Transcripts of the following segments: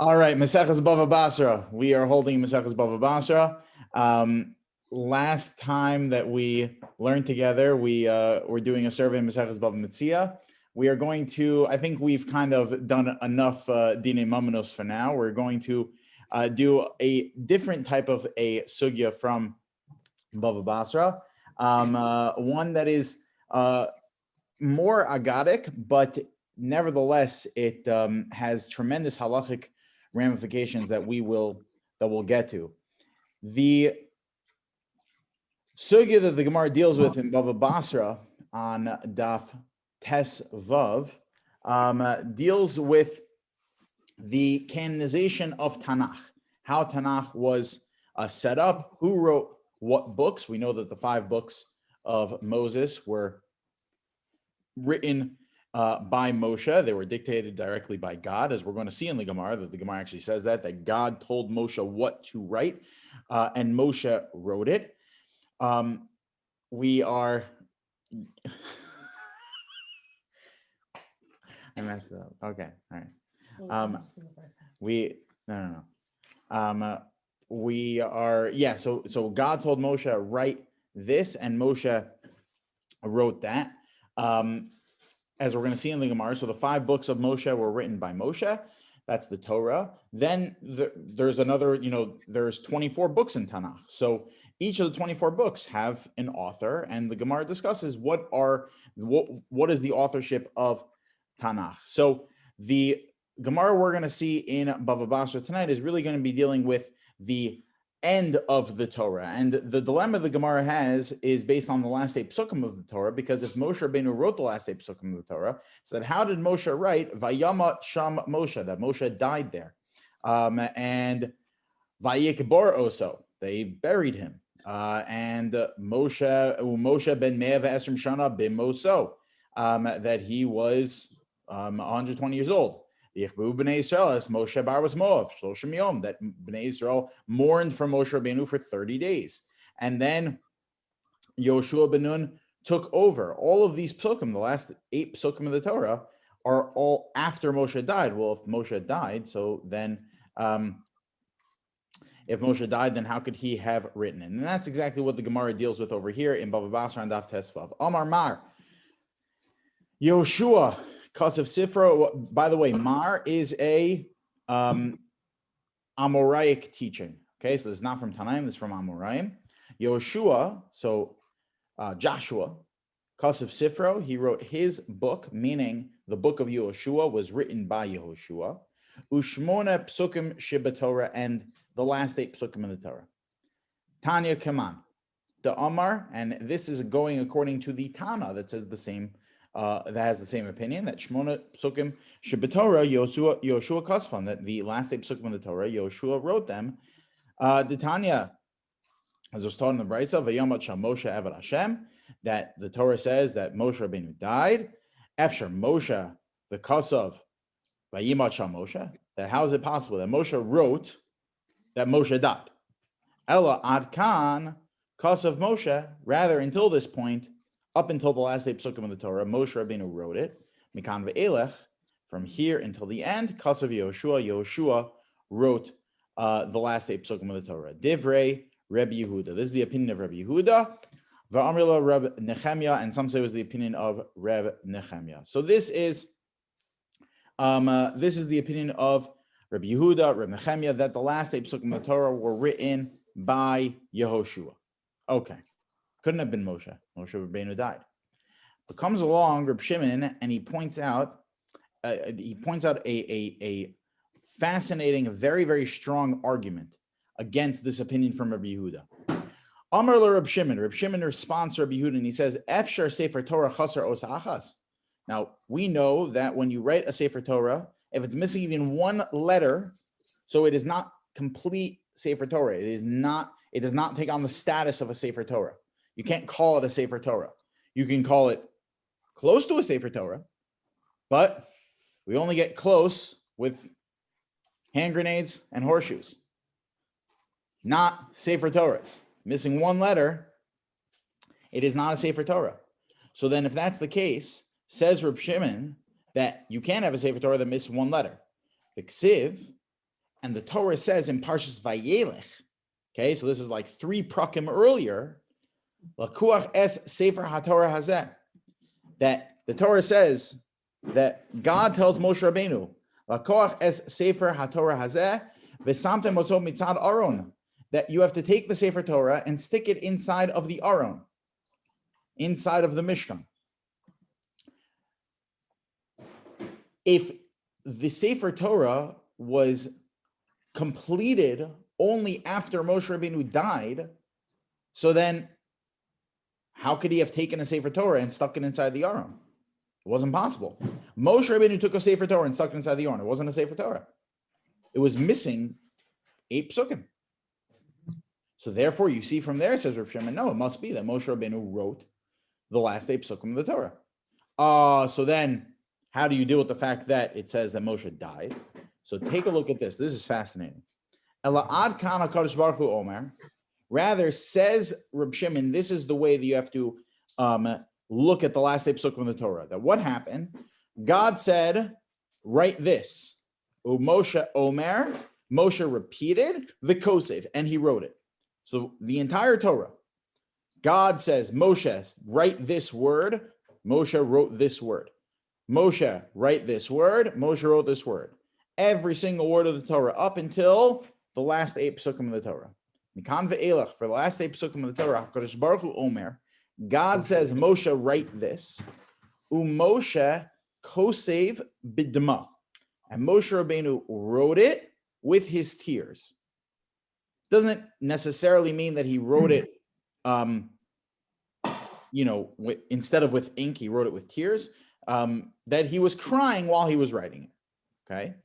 All right, Maseches Bava Basra. We are holding Maseches Bava Basra. Last time that we learned together, we were doing a survey in Maseches Bava Metzia. We are going to, I think we've kind of done enough Dinei Mamanos for now. We're going to do a different type of a sugya from Bava Basra, one that is more agadic, but nevertheless, it has tremendous halachic ramifications that we'll get to. The sugya that the Gemara deals with in Bava Basra on Daf Tes Vav deals with the canonization of Tanakh, how Tanakh was set up, who wrote what books. We know that the 5 books of Moses were written by Moshe. They were dictated directly by God, as we're going to see in the Gemara, that the Gemara actually says that God told Moshe what to write, and Moshe wrote it. We are... I messed it up. Okay, all right. We are, yeah, so God told Moshe, write this, and Moshe wrote that. As we're going to see in the Gemara, so the 5 books of Moshe were written by Moshe. That's the Torah. Then there's another, there's 24 books in Tanakh. So each of the 24 books have an author, and the Gemara discusses what is the authorship of Tanakh. So the Gemara we're going to see in Bava Basra tonight is really going to be dealing with the end of the Torah. And the dilemma the Gemara has is based on the last 8 psukim of the Torah, because if Moshe Rabbeinu wrote the last 8 psukim of the Torah, so that how did Moshe write Vayama Sham Moshe, that Moshe died there, and Vayikbor Oso, they buried him, and Moshe ben Me'av Esrim Shana b'Moso, that he was 120 years old. B'nei Yisrael as Moshe bar was Moav, Shloshim Yom, that Bnei Yisrael mourned for Moshe Rabbeinu for 30 days. And then Yoshua ben Nun took over. All of these psukim, the last 8 psukim of the Torah, are all after Moshe died. Well, if Moshe died, so then if Moshe died, then how could he have written it? And that's exactly what the Gemara deals with over here in Bava Basra and Daf Tes Vav. Amar Mar, Yoshua, Kasav Sifra. By the way, Mar is a Amoraic teaching. Okay, so it's not from Tanaim, it's from Amoraim. Yoshua, so Joshua, Kasav Sifro, he wrote his book, meaning the book of Yoshua was written by Yehoshua. Ushmona psukim shibatorah, and the last 8 psukim in the Torah. Tanya Kaman, the Amar, and this is going according to the Tana that says the same. That has the same opinion, that Shmona Psukim Shibatorah Yoshua Kasfan, that the last 8 Psukim of the Torah, Yoshua wrote them. The Tanya, as was taught in the Brisa, Vayamat Shal Moshe Eved Hashem, that the Torah says that Moshe Rabbeinu died. Efshar Moshe, the Kasav, Vayimat Shal Moshe, that how is it possible that Moshe wrote that Moshe died? Ella Adkan Kasav Moshe, rather until this point, up until the last 8 psukim of the Torah, Moshe Rabbeinu wrote it. Mikan ve'elech, from here until the end, Kasav Yehoshua wrote the last 8 psukim of the Torah. Divrei Reb Yehuda. This is the opinion of Reb Yehuda. Va'amrila Reb Nechemia, and some say it was the opinion of Reb Nechemia. So this is the opinion of Reb Yehuda, Reb Nechemia, that the last 8 psukim of the Torah were written by Yehoshua. Okay. Couldn't have been Moshe. Moshe Rabbeinu died. But comes along Reb Shimon, and he points out a fascinating, very, very strong argument against this opinion from Reb Yehuda. Amar le Reb Shimon. Reb Shimon responds to Reb Yehuda, and he says, Efshar Sefer Torah chaser osa achas. Now, we know that when you write a Sefer Torah, if it's missing even one letter, so it is not complete Sefer Torah. It does not take on the status of a Sefer Torah. You can't call it a Sefer Torah. You can call it close to a Sefer Torah, but we only get close with hand grenades and horseshoes, not Sefer Torahs. Missing one letter, it is not a Sefer Torah. So then if that's the case, says Reb Shimon, that you can't have a Sefer Torah that misses one letter. The Ksiv, And the Torah says in Parshas Vayelech, okay, so this is like 3 prakim earlier, Lakuach es Sefer HaTorah Hazeh, that the Torah says that God tells Moshe Rabbeinu, Lakuach es Sefer HaTorah Hazeh, v'samtem otzo mitzad Aron, that you have to take the Sefer Torah and stick it inside of the Aron, inside of the Mishkan. If the Sefer Torah was completed only after Moshe Rabbeinu died, so then how could he have taken a Sefer Torah and stuck it inside the Aron? It wasn't possible. Moshe Rabbeinu took a Sefer Torah and stuck it inside the Aron. It wasn't a Sefer Torah. It was missing 8 psukim. So therefore, you see from there, says Reb Shimon, no, it must be that Moshe Rabbeinu wrote the last 8 psukim of the Torah. So then, how do you deal with the fact that it says that Moshe died? So take a look at this. This is fascinating. Ela'ad kan HaKadosh Baruch Hu Omer. Rather, says Reb Shimon, this is the way that you have to look at the last 8 psukim of the Torah. That what happened? God said, write this. Moshe Omer, Moshe repeated v'kosev, and he wrote it. So the entire Torah, God says, Moshe, write this word. Moshe wrote this word. Moshe, write this word. Moshe wrote this word. Every single word of the Torah up until the last 8 psukim of the Torah. Mikan ve'elach, for the last 8 psukim of the Torah, HaKadosh Baruch Hu Omer, God says, Moshe, write this. Moshe kosev b'dma. And Moshe Rabbeinu wrote it with his tears. Doesn't necessarily mean that he wrote it, instead of with ink, he wrote it with tears. That he was crying while he was writing it. Okay.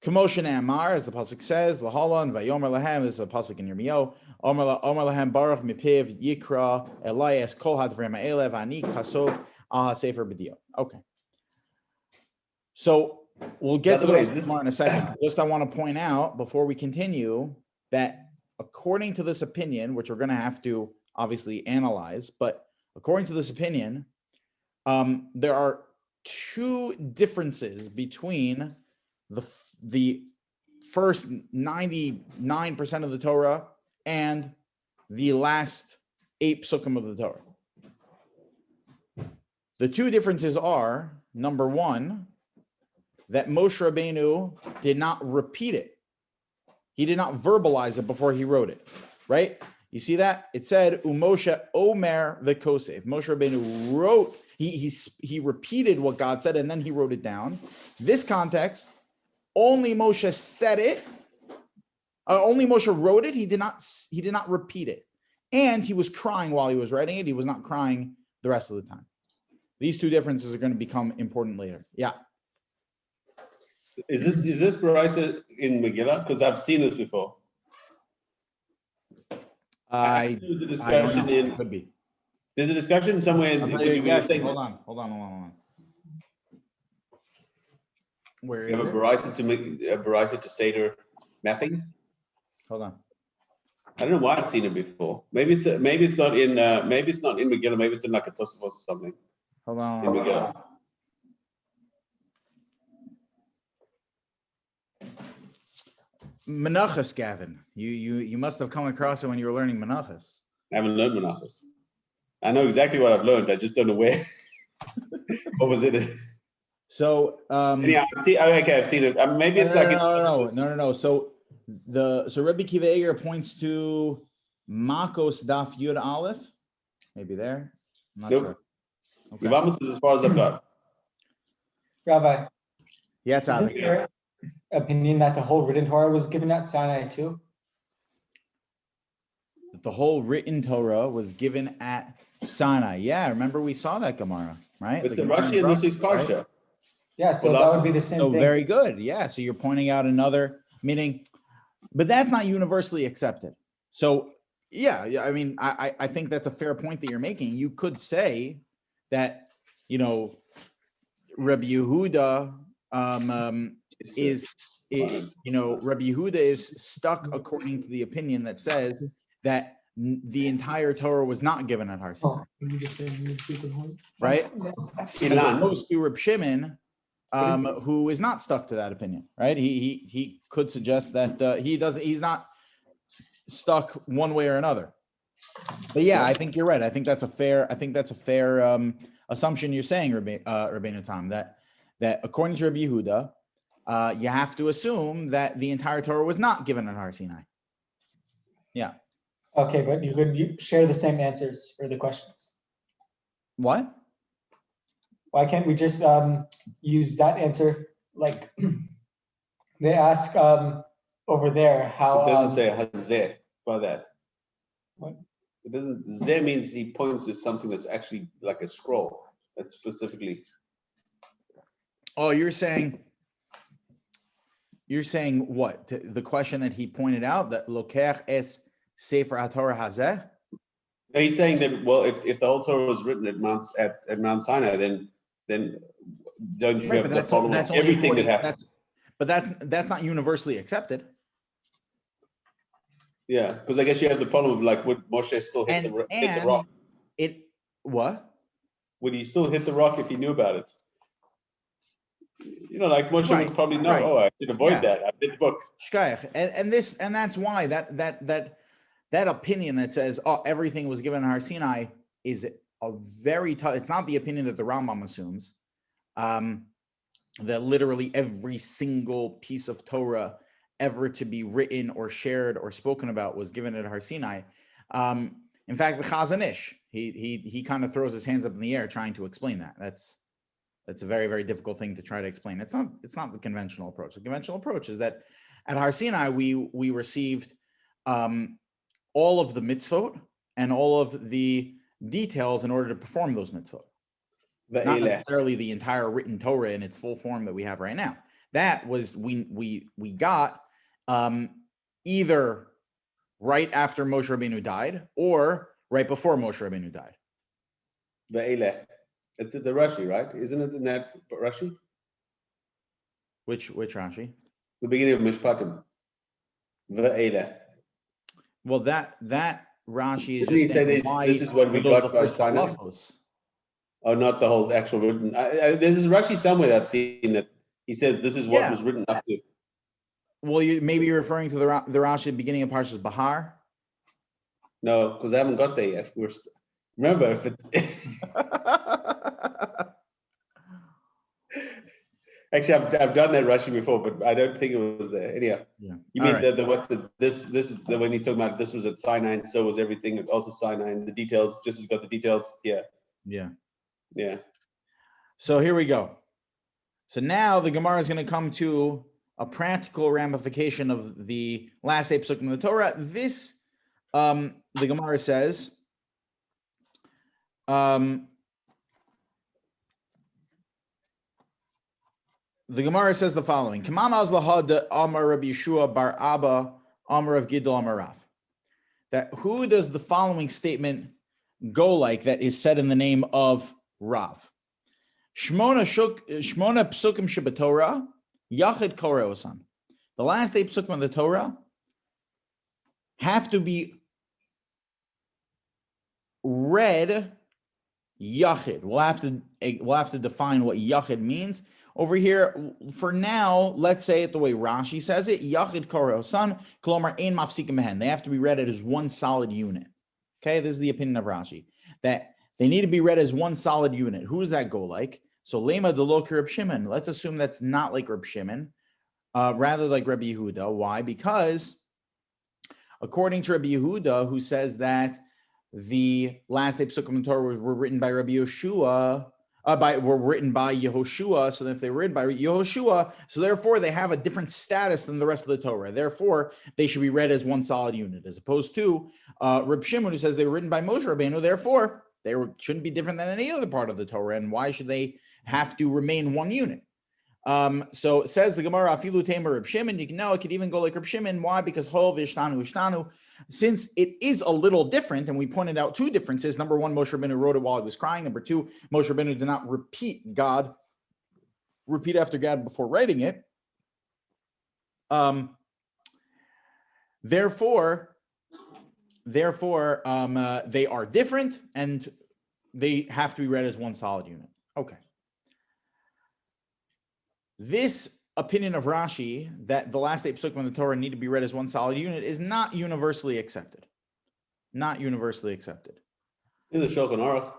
Kamosha Amar, as the pasuk says, Lahala and Vayomer Lahem. This is a pasuk in Yirmiyahu. Omer Lahem Baruch Mipiv Yikra Elias Kol Hadvrei Ma'elev Ani Kasov Aha Sefer B'Dio. Okay. So we'll get to this more in a second. Just I want to point out before we continue that according to this opinion, which we're going to have to obviously analyze, but according to this opinion, there are 2 differences between the first 99% of the Torah and the last 8 psukim of the Torah. The 2 differences are, number 1, that Moshe Rabbeinu did not repeat it. He did not verbalize it before he wrote it, right? You see that? It said, Moshe Omer v'kosev. Moshe Rabbeinu wrote, he repeated what God said, and then he wrote it down. This context, only Moshe said it, only Moshe wrote it, he did not repeat it. And he was crying while he was writing it. He was not crying the rest of the time. These 2 differences are going to become important later. Yeah. Is this Baraisa in Megillah? Because I've seen this before. There's a discussion in. Could be. There's a discussion somewhere. Exactly. Hold on. Where is you have a Baraisa to Seder mapping? Hold on. I don't know why I've seen it before. Maybe it's not in Megillah. Maybe it's in like a Tosafos or something. Hold on. In Megillah. Menachos, Gavin. You must have come across it when you were learning Menachos. I haven't learned Menachos. I know exactly what I've learned. I just don't know where. What was it? So yeah, I've seen it. Maybe it's no. So Rebbe Kiva Eger points to Makos Daf Yud Aleph. Maybe there. I'm not sure. Okay. Yevamos is as far as I've got. Rabbi. Yeah, it's Isn't your opinion that the whole written Torah was given at Sinai too? The whole written Torah was given at Sinai. Yeah, remember we saw that Gemara, right? It's a Rashi in this week's Parsha. Right? Yeah, so that would be the same thing. Very good. Yeah, so you're pointing out another meaning, but that's not universally accepted. So yeah, I mean, I think that's a fair point that you're making. You could say that, Rabbi Yehuda Rabbi Yehuda is stuck according to the opinion that says that the entire Torah was not given at Har Sinai, right? As opposed to Reb Shimon, who is not stuck to that opinion, right? He could suggest that he's not stuck one way or another. But yeah, I think you're right. I think that's a fair assumption you're saying, Rabbeinu Tam, that according to Rabbi Yehuda, you have to assume that the entire Torah was not given on Har Sinai. Yeah. Okay, but you could share the same answers for the questions. What? Why can't we just use that answer? Like they ask over there how. It doesn't say hazeh by that. What? It doesn't. Zeh means he points to something that's actually like a scroll. That's specifically. Oh, you're saying what? The question that he pointed out, that Lokech es Sefer HaTorah Hazeh? No, he's saying that, well, if the whole Torah was written at Mount Sinai, then don't you have the problem of everything that happened? But that's not universally accepted. Yeah, because I guess you have the problem of like, would Moshe still hit the rock? What? Would he still hit the rock if he knew about it? Like Moshe would probably know. Right. Oh, I should avoid that. I did the book. And that's why that opinion that says, oh, everything was given on Har Sinai is a very tough. It's not the opinion that the Rambam assumes, that literally every single piece of Torah ever to be written or shared or spoken about was given at Har Sinai. In fact, the Chazon Ish, he kind of throws his hands up in the air trying to explain that. That's a very, very difficult thing to try to explain. It's not the conventional approach. The conventional approach is that at Har Sinai we received all of the mitzvot and all of the details in order to perform those mitzvot. Not necessarily the entire written Torah in its full form that we have right now. That was we got either right after Moshe Rabbeinu died or right before Moshe Rabbeinu died. Ve'eleh. It's the Rashi, right? Isn't it in that Rashi? Which Rashi? The beginning of Mishpatim. Ve'eleh. Well, that Rashi is just saying this is what we got by Sinai. Oh, not the whole actual written. There's this Rashi somewhere that I've seen that he says this is what was written up to. Well, maybe you're referring to the Rashi at the beginning of Parshas Bahar. No, because I haven't got there yet. Remember, if it's actually I've done that Rashi before, but I don't think it was there. Anyhow, you mean this is the when you talk about this was at Sinai, and so was everything also Sinai, and the details just as got the details. Yeah. So here we go. So now the Gemara is going to come to a practical ramification of the last 8 psukim of the Torah. This, the Gemara says, the Gemara says the following: Kaman azlahad Amar Rabbi Yeshua bar Abba Amar of Gidol Amar Rav. That who does the following statement go like that is said in the name of Rav? Shmona psukim shebatorah yachid koreosan. The last 8 psukim of the Torah have to be read yachid. We'll have to define what yachid means over here. For now, let's say it the way Rashi says it: yachid koreosan kolomar ein mafsikim mehen. They have to be read as one solid unit. Okay, this is the opinion of Rashi, that they need to be read as one solid unit. Who does that go like? So lema delo Reb Shimon. Let's assume that's not like Reb Shimon, rather like Rabbi Yehuda. Why? Because according to Rabbi Yehuda, who says that the last 8 psukim of the Torah were written by Rabbi Yehoshua, were written by Yehoshua. So if they were written by Yehoshua, so therefore they have a different status than the rest of the Torah. Therefore, they should be read as one solid unit, as opposed to Reb Shimon, who says they were written by Moshe Rabbeinu. Therefore, they shouldn't be different than any other part of the Torah. And why should they have to remain one unit? So it says the Gemara, Afilu Tamer Reb Shimon. You can know it could even go like Reb Shimon. Why? Because Hov Ishtanu. Since it is a little different, and we pointed out 2 differences. Number 1, Moshe Rabbeinu wrote it while he was crying. Number 2, Moshe Rabbeinu did not repeat after God before writing it. Therefore, they are different, and they have to be read as one solid unit. Okay. this opinion of Rashi that the last 8 psukim in the Torah need to be read as one solid unit is not universally accepted. Not universally accepted. In the Shulchan Aruch.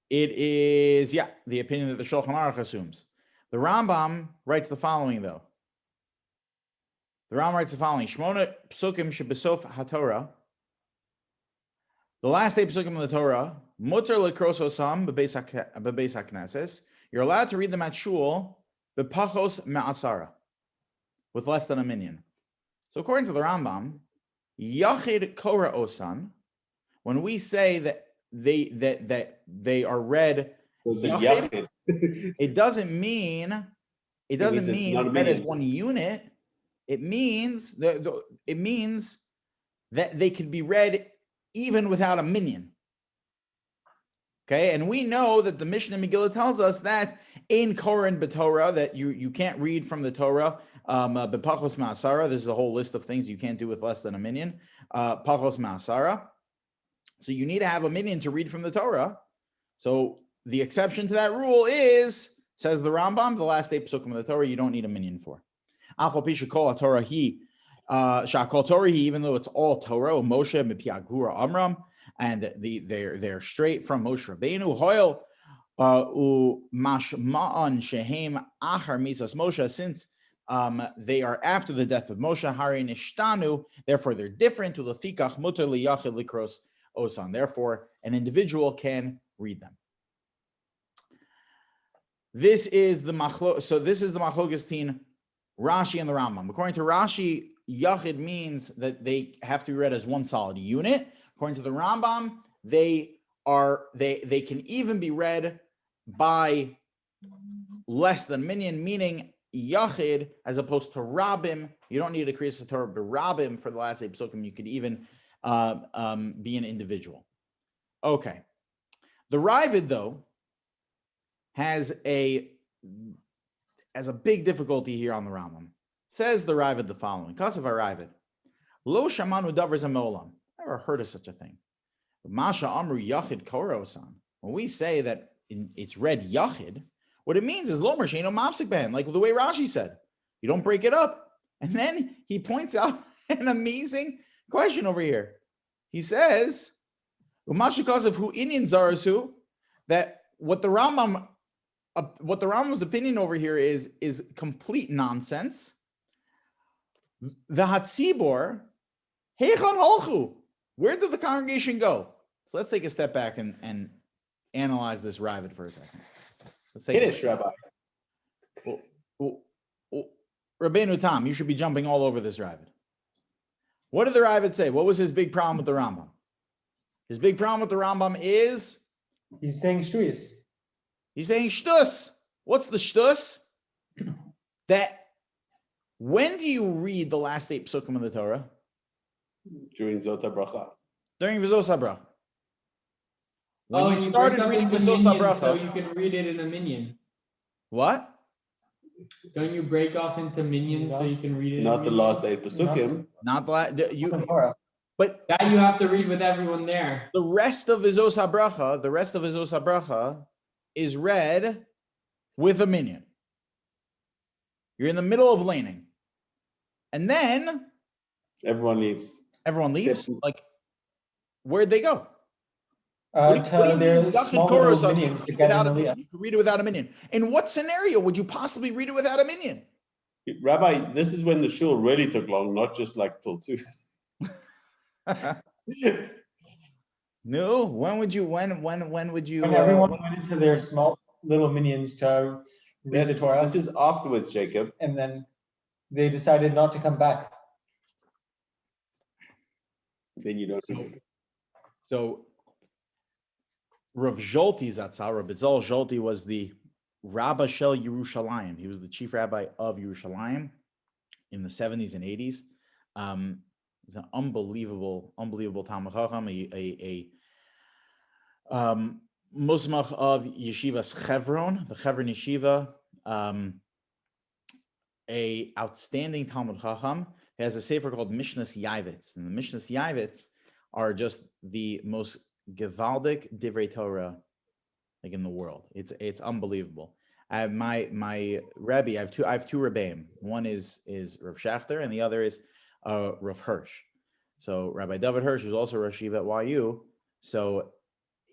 It is, the opinion that the Shulchan Aruch assumes. The Rambam writes the following, though. The Rambam writes the following: Shmona psukim shebesof haTorah. The last 8 psukim of the Torah, muter lekros osam bebeis hakneses. You're allowed to read them at shul bepachos me'asara, with less than a minyan. So according to the Rambam, yachid kora osan, when we say that they are read, yachid, it doesn't mean read as one unit. It means that they could be read even without a minyan. Okay, and we know that the Mishnah Megillah tells us that in Koran b'Torah, that you can't read from the Torah b'pachos ma'asara. This is a whole list of things you can't do with less than a minyan. Pachos ma'asara. So you need to have a minyan to read from the Torah. So the exception to that rule is, says the Rambam, the last 8 psukim of the Torah, you don't need a minyan for. Afal pisha kol Torah shakol Torah, even though it's all Torah, Moshe mipiagura Amram, and they're straight from Moshe Rabbeinu. Hoil mashma'an shehem achar misas Moshe, since they are after the death of Moshe, hari nishtanu, therefore they're different. Ulefikach muter liyachid likros osan, therefore an individual can read them. This is the machlokas tin Rashi and the Rambam. According to Rashi, yachid means that they have to be read as one solid unit. According to the Rambam, they can even be read by less than minyan, meaning yachid as opposed to rabim. You don't need to create a Torah rabim for the last 8 psukim. You could even be an individual. Okay. The Ravid, though, has a big difficulty here on the Rambam. Says the Ravid the following: Kasav Ravid, Lo shamanu davar zamolam. Never heard of such a thing. Masha amru yachid korosan. When we say that it's read yachid, what it means is lomer sheino mafsik ben, like the way Rashi said. You don't break it up. And then he points out an amazing question over here. He says, Umasha kasav hu inyan zarasu, that what the Rambam's opinion over here is complete nonsense. The Hatzibor, Heichon Holchu, where did the congregation go? So let's take a step back and analyze this Ravid for a second. Let's take Finish, Rabbi. Rabbeinu Tam, you should be jumping all over this Ravid. What did the Ravid say? What was his big problem with the Rambam? His big problem with the Rambam is he's saying shtuyas. He's saying shtus. What's the shtus? That when do you read the last 8 psukim of the Torah? During Zot HaBracha. During V'zos HaBracha. When you you started break up reading into V'zos minions HaBracha. so you can read it in a minion. What? Don't you break off into minions so you can read it? Not in the minions? last 8 psukim. Not the last. But that you have to read with everyone there. the rest of V'zos HaBracha is read with a minyan. You're in the middle of laning. And then Everyone leaves. Like, where'd they go? Their small little minions to get an aliyah. You can read it without a minyan. In what scenario would you possibly read it without a minyan? Rabbi, this is when the shul really took long, not just like till 2. No, when would you? When everyone went into their small little minions to read the Torah. This is afterwards, Jacob. And then they decided not to come back. Then you don't know. So Rav Zolti Zatzal, Rav Bitzal Zolti was the Rabba Shel Yerushalayim. He was the chief rabbi of Yerushalayim in the 70s and 80s. He's an unbelievable Talmid Chacham, a Musmach of Yeshivas Chevron, the Chevron Yeshiva, a outstanding Talmid Chacham. He has a sefer called Mishnas Yavitz, and the Mishnas Yavitz are just the most gewaldic divrei Torah like in the world. It's unbelievable. I have my Rebbe. I have two Rebbeim. One is Rav Schachter, and the other is Rav Hirsch. So Rabbi David Hirsch, who's also Rosh Yeshiva at YU. So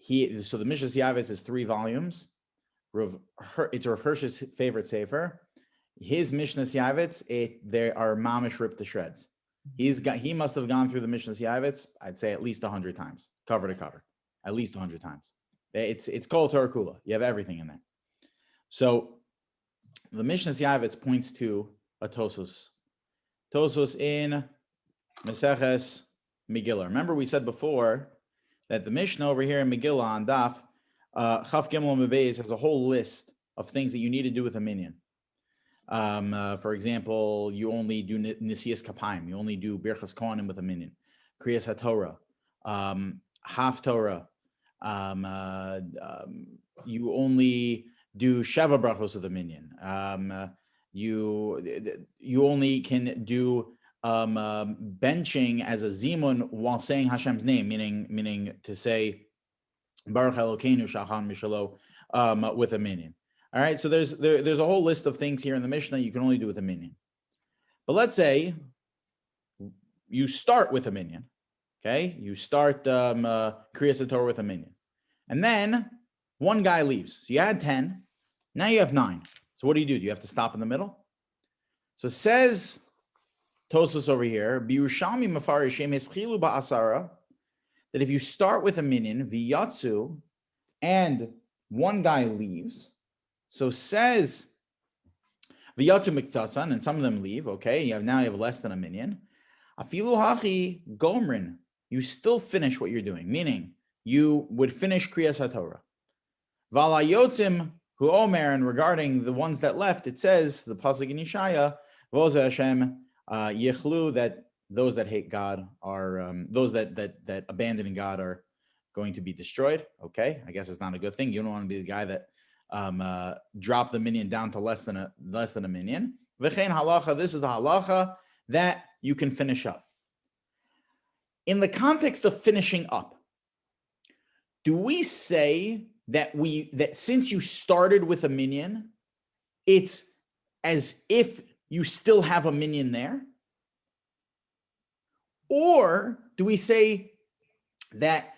the Mishnas Yavetz is 3 volumes. It's Rav Hirsch's favorite sefer. His Mishnas Yavetz, they are mamish ripped to shreds. He must have gone through the Mishnas Yavetz, I'd say at least 100 times, cover to cover, at least 100 times. It's called Torah Kula. You have everything in there. So the Mishnas Yavetz points to a Tosos in Meseches Megillah. Remember, we said before that the Mishnah over here in Megillah on Daf Chaf Gimel Mebeis has a whole list of things that you need to do with a minyan. For example, you only do Nisias Kapayim. You only do Birchas Kohanim with a minyan. Kriyas HaTorah, Haftorah. You only do Sheva Brachos with a minyan. You only can do benching as a zimun while saying Hashem's name, meaning to say Baruch Elokeinu Shachan Mishalo with a minyan. All right, so there's a whole list of things here in the Mishnah you can only do with a minyan. But let's say you start with a minyan, okay? You start Kriyas HaTorah with a minyan. And then one guy leaves. So you had 10, now you have 9. So what do? You have to stop in the middle? So it says Tosas over here, Biyushami Mefarishim Eschilu Ba'asara, that if you start with a minyan, V'yatsu, and one guy leaves, so says V'yatsu Miktsatsan, and some of them leave, okay, now you have less than a minyan. Afilu Hachi Gomrin, you still finish what you're doing, meaning you would finish Kriyas HaTorah. Vala Yotzim Hu Omer, and regarding the ones that left, it says, the Pasuk in Yeshaya, Voza Hashem Yechlu, that those that hate God are, those that abandoning God are going to be destroyed. Okay, I guess it's not a good thing. You don't want to be the guy that drop the minyan down to less than a minyan. V'chein halacha, this is the halacha that you can finish up. In the context of finishing up, do we say that since you started with a minyan, it's as if you still have a minyan there? Or do we say that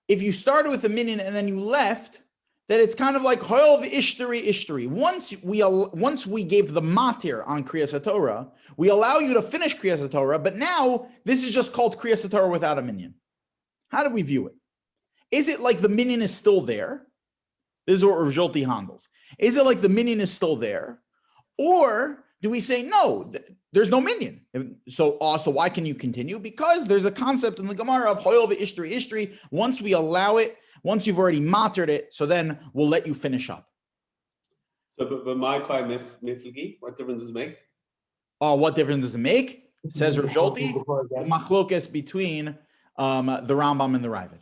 if you started with a minyan and then you left, that it's kind of like hoyol v'ishtari. Once we gave the matir on Kriyas HaTorah, we allow you to finish Kriyas HaTorah, but now this is just called Kriyas HaTorah without a minyan. How do we view it? Is it like the minyan is still there? This is what Rav Zolti handles. Is it like the minyan is still there? Or do we say, no, there's no minyan? So why can you continue? Because there's a concept in the Gemara of hoyol v'ishtari. Once we allow it, once you've already matered it, so then we'll let you finish up. So, but my kwai mifligi, what difference does it make? Oh, what difference does it make? Says Rav Zolti, the machlokes between the Rambam and the Ravid.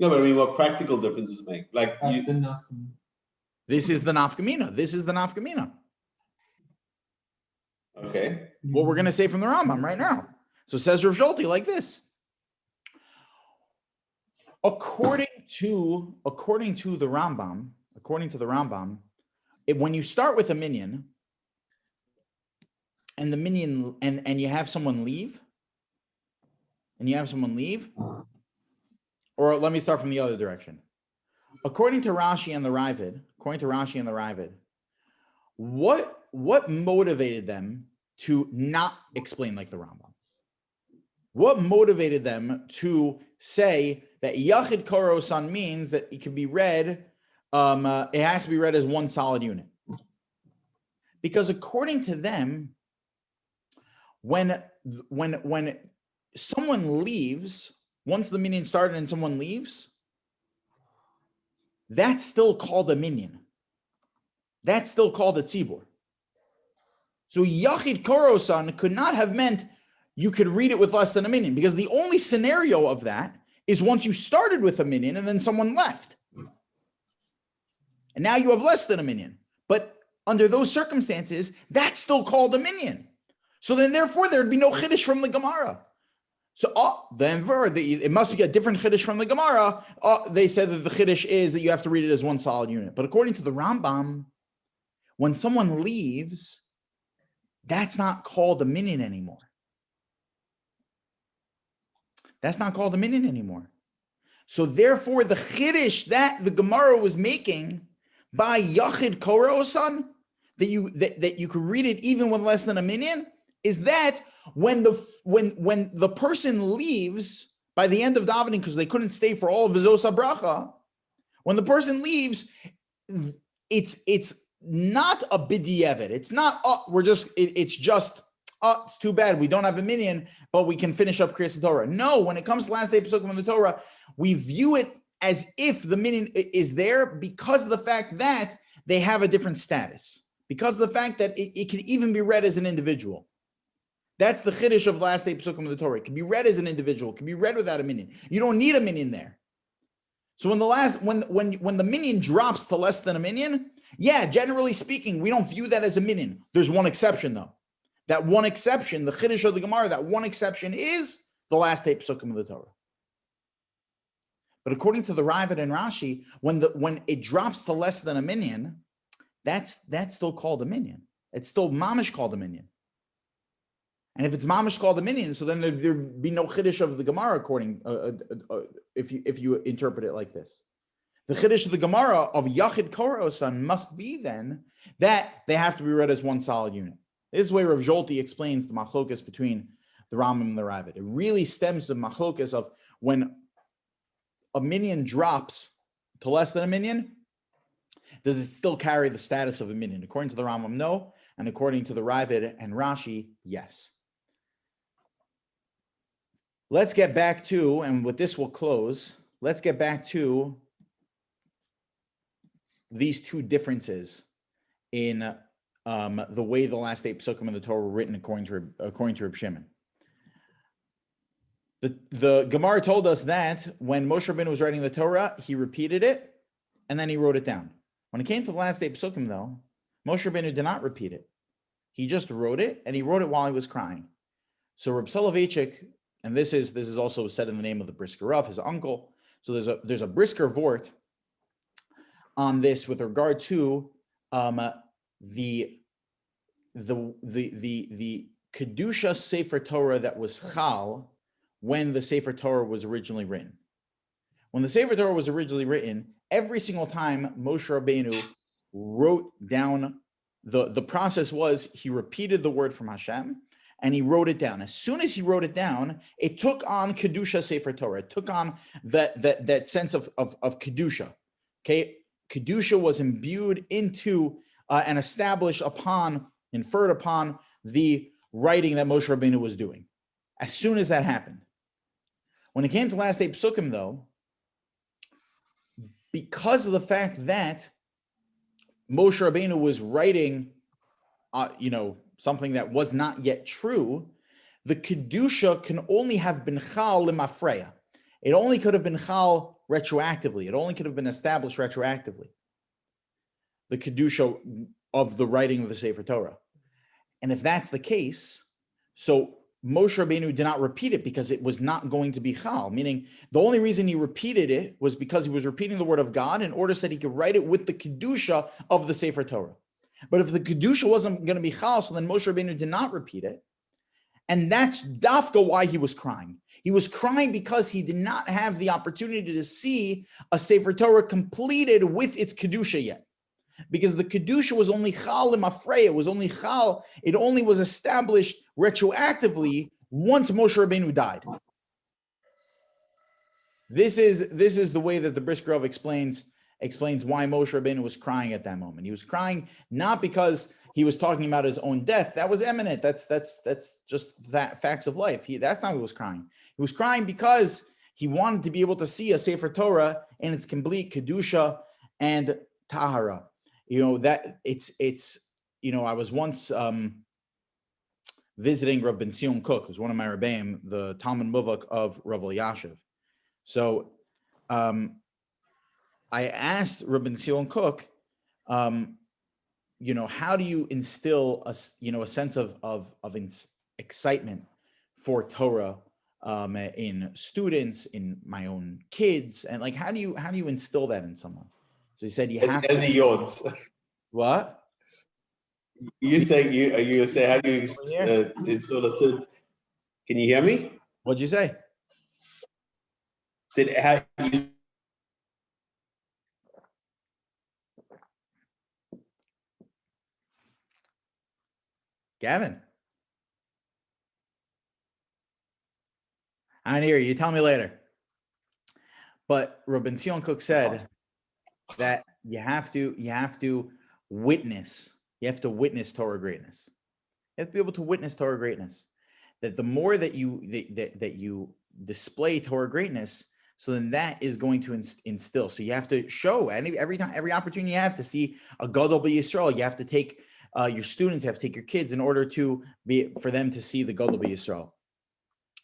No, but I mean, what practical difference does it make? Like this is the nafkamina. This is the nafkamina. Okay. What we're going to say from the Rambam right now. So says Rav Zolti like this. According to the Rambam, when you start with a minyan, and the minyan and you have someone leave, or let me start from the other direction. According to Rashi and the Ravid, what motivated them to not explain like the Rambam? What motivated them to say that Yachid Korosan means that it can be read, it has to be read as one solid unit? Because according to them, when someone leaves, once the minyan started and someone leaves, that's still called a minyan. That's still called a tzibur. So Yachid Korosan could not have meant you could read it with less than a minyan, because the only scenario of that is once you started with a minyan and then someone left. And now you have less than a minyan. But under those circumstances, that's still called a minyan. So then therefore there'd be no chiddush from the Gemara. So it must be a different chiddush from the Gemara. They said that the chiddush is that you have to read it as one solid unit. But according to the Rambam, when someone leaves, that's not called a minyan anymore. That's not called a minyan anymore. So therefore, the chiddush that the Gemara was making by Yachid Korosan, that you could read it even with less than a minyan, is that when the person leaves by the end of davening because they couldn't stay for all of Vizos Bracha, when the person leaves, it's not a b'di'evet. It's not it's too bad we don't have a minyan, but we can finish up Kriyas Torah. No, when it comes to last day Pesukim of the Torah, we view it as if the minyan is there because of the fact that they have a different status, because of the fact that it can even be read as an individual. That's the chiddush of last day Pesukim of the Torah. It can be read as an individual. It can be read without a minyan. You don't need a minyan there. So when the minyan drops to less than a minyan, yeah, generally speaking, we don't view that as a minyan. There's one exception though. That one exception, the chiddush of the Gemara, that one exception is the last eight Pesukim of the Torah. But according to the Raavad and Rashi, when it drops to less than a minyan, that's still called a minyan. It's still mamish called a minyan. And if it's mamish called a minyan, so then there'd be no chiddush of the Gemara according if you interpret it like this. The chiddush of the Gemara of Yachid Korosan must be then that they have to be read as one solid unit. This is where Rav Zolti explains the machlokas between the Rambam and the Raavad. It really stems from machlokas of when a minyan drops to less than a minyan, does it still carry the status of a minyan? According to the Rambam, no. And according to the Raavad and Rashi, yes. Let's get back to, and with this we'll close, let's get back to these two differences in the way the last eight Pesukim of the Torah were written according to Reb Shimon. The Gemara told us that when Moshe Rabbeinu was writing the Torah, he repeated it and then he wrote it down. When it came to the last eight Pesukim, though, Moshe Rabbeinu did not repeat it. He just wrote it, and he wrote it while he was crying. So Reb Soloveitchik, and this is also said in the name of the Brisker Rav, his uncle. So there's a Brisker Vort on this with regard to the Kedusha Sefer Torah that was Chal when the Sefer Torah was originally written. When the Sefer Torah was originally written, every single time Moshe Rabbeinu wrote down, the process was he repeated the word from Hashem and he wrote it down. As soon as he wrote it down, it took on Kedusha Sefer Torah. It took on that sense of Kedusha. Okay, Kedusha was imbued into and established upon, inferred upon the writing that Moshe Rabbeinu was doing. As soon as that happened. When it came to last eight Pesukim, though, because of the fact that Moshe Rabbeinu was writing, something that was not yet true, the Kedusha can only have been Chal Limafreya. It only could have been Chal retroactively. It only could have been established retroactively. The Kedusha of the writing of the Sefer Torah. And if that's the case, so Moshe Rabbeinu did not repeat it because it was not going to be Chal, meaning the only reason he repeated it was because he was repeating the word of God in order so that he could write it with the Kedusha of the Sefer Torah. But if the Kedusha wasn't going to be Chal, so then Moshe Rabbeinu did not repeat it. And that's dafka why he was crying. He was crying because he did not have the opportunity to see a Sefer Torah completed with its Kedusha yet. Because the Kedusha was only Chal Limafreya, it was only Chal, it only was established retroactively once Moshe Rabbeinu died. This is the way that the Brisker Rav explains why Moshe Rabbeinu was crying at that moment. He was crying not because he was talking about his own death. That was imminent. That's just that facts of life. That's not what he was crying. He was crying because he wanted to be able to see a Sefer Torah in its complete Kedusha and Tahara. That it's I was once visiting Rav Ben Zion Cook, who's one of my Rebbeim, the Talmud Muvak of Rav Elyashiv. So I asked Rav Ben Zion Cook, how do you instill a sense of excitement for Torah in students, in my own kids, and how do you instill that in someone? So he said you have as he yawns. What? You say how do you install a sid? Can you hear me? What'd you say? Said how do you Gavin. I didn't hear you. Tell me later. But Rabbi Zion Cook said that you have to witness. You have to witness Torah greatness. You have to be able to witness Torah greatness. That the more that you display Torah greatness, so then that is going to instill. So you have to show every opportunity you have to see a Gadol b'Yisrael. You have to take your students, you have to take your kids in order for them to see the Gadol b'Yisrael.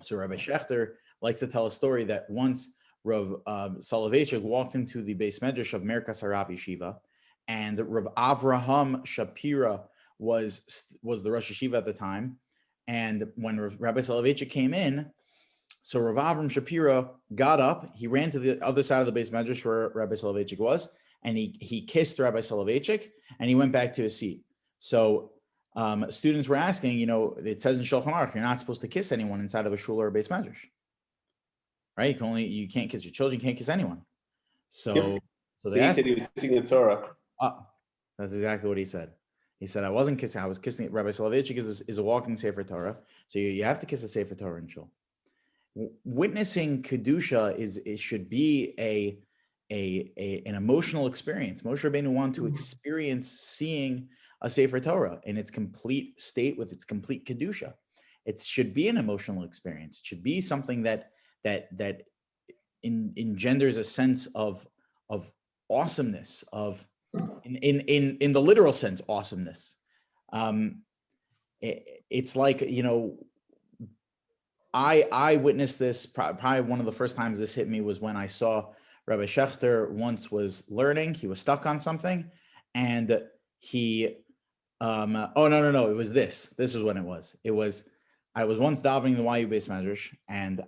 So Rabbi Shechter likes to tell a story that once Rav Soloveitchik walked into the Beis Medrash of Merkas Harav Yeshiva, and Rav Avraham Shapira was the Rosh Yeshiva at the time. And when Rabbi Soloveitchik came in, so Rav Avram Shapira got up, he ran to the other side of the Beis Medrash where Rabbi Soloveitchik was, and he kissed Rabbi Soloveitchik, and he went back to his seat. So students were asking, it says in Shulchan Aruch, you're not supposed to kiss anyone inside of a shul or a Beis Medrash, right? You can't kiss your children, you can't kiss anyone. So they asked, he said he was kissing the Torah. That's exactly what he said. He said, I wasn't kissing, I was kissing. Rabbi Soloveitchik is a walking Sefer Torah. So you have to kiss a Sefer Torah in shul. Witnessing Kedusha it should be an emotional experience. Moshe Rabbeinu wanted to experience seeing a Sefer Torah in its complete state with its complete Kedusha. It should be an emotional experience. It should be something that engenders a sense of awesomeness, of in the literal sense, awesomeness. It's like, I witnessed this. Probably one of the first times this hit me was when I saw Rabbi Shechter once was learning. He was stuck on something, and he, no, it was this. This is when it was. I was once davening the YU Beis Medrash, and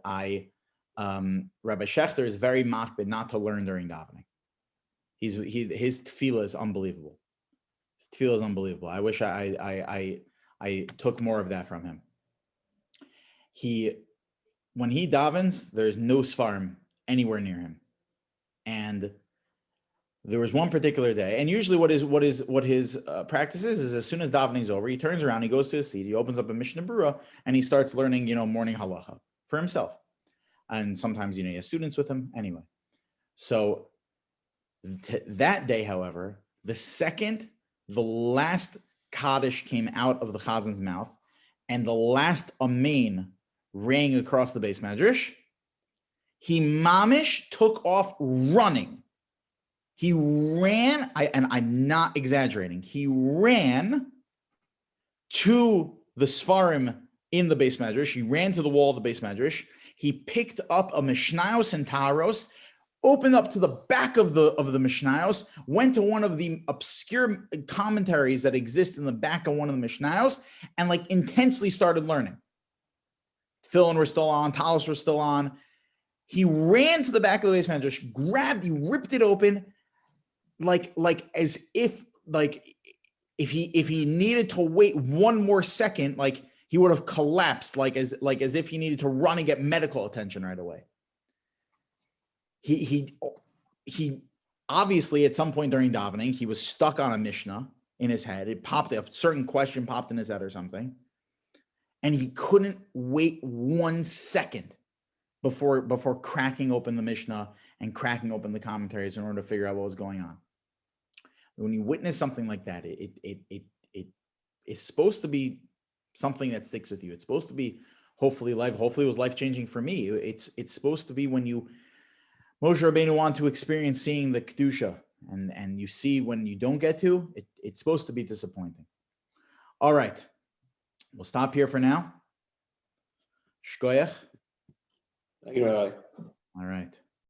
Rabbi Shechter is very makbid not to learn during davening. His tefillah is unbelievable. His tefillah is unbelievable. I wish I took more of that from him. When he davens, there's no svarim anywhere near him. And there was one particular day, and usually what his practice is as soon as davening is over, he turns around, he goes to his seat, he opens up a Mishnah Berurah, and he starts learning, morning halacha for himself. And sometimes, he has students with him anyway. So that day, however, the last Kaddish came out of the Chazan's mouth, and the last Amen rang across the Beis Medrash, he mamish took off running. He ran, and I'm not exaggerating, he ran to the Sfarim in the Beis Medrash. He ran to the wall of the Beis Medrash. He picked up a Mishnayos and Taros, opened up to the back of the Mishnayos, went to one of the obscure commentaries that exist in the back of one of the Mishnayos, and intensely started learning. Tefillin were still on, Talis were still on. He ran to the back of the Beis Medrash, he ripped it open, as if if he needed to wait one more second, he would have collapsed, as if he needed to run and get medical attention right away. He obviously at some point during davening, he was stuck on a Mishnah in his head. A certain question popped in his head or something. And he couldn't wait 1 second before cracking open the Mishnah and cracking open the commentaries in order to figure out what was going on. When you witness something like that, it's supposed to be something that sticks with you. It's supposed to be hopefully it was life-changing for me. It's supposed to be when Moshe Rabbeinu wanted to experience seeing the Kedusha, and you see when you don't get to, it's supposed to be disappointing. All right. We'll stop here for now. Shkoyach. Thank you, Rabbi. All right.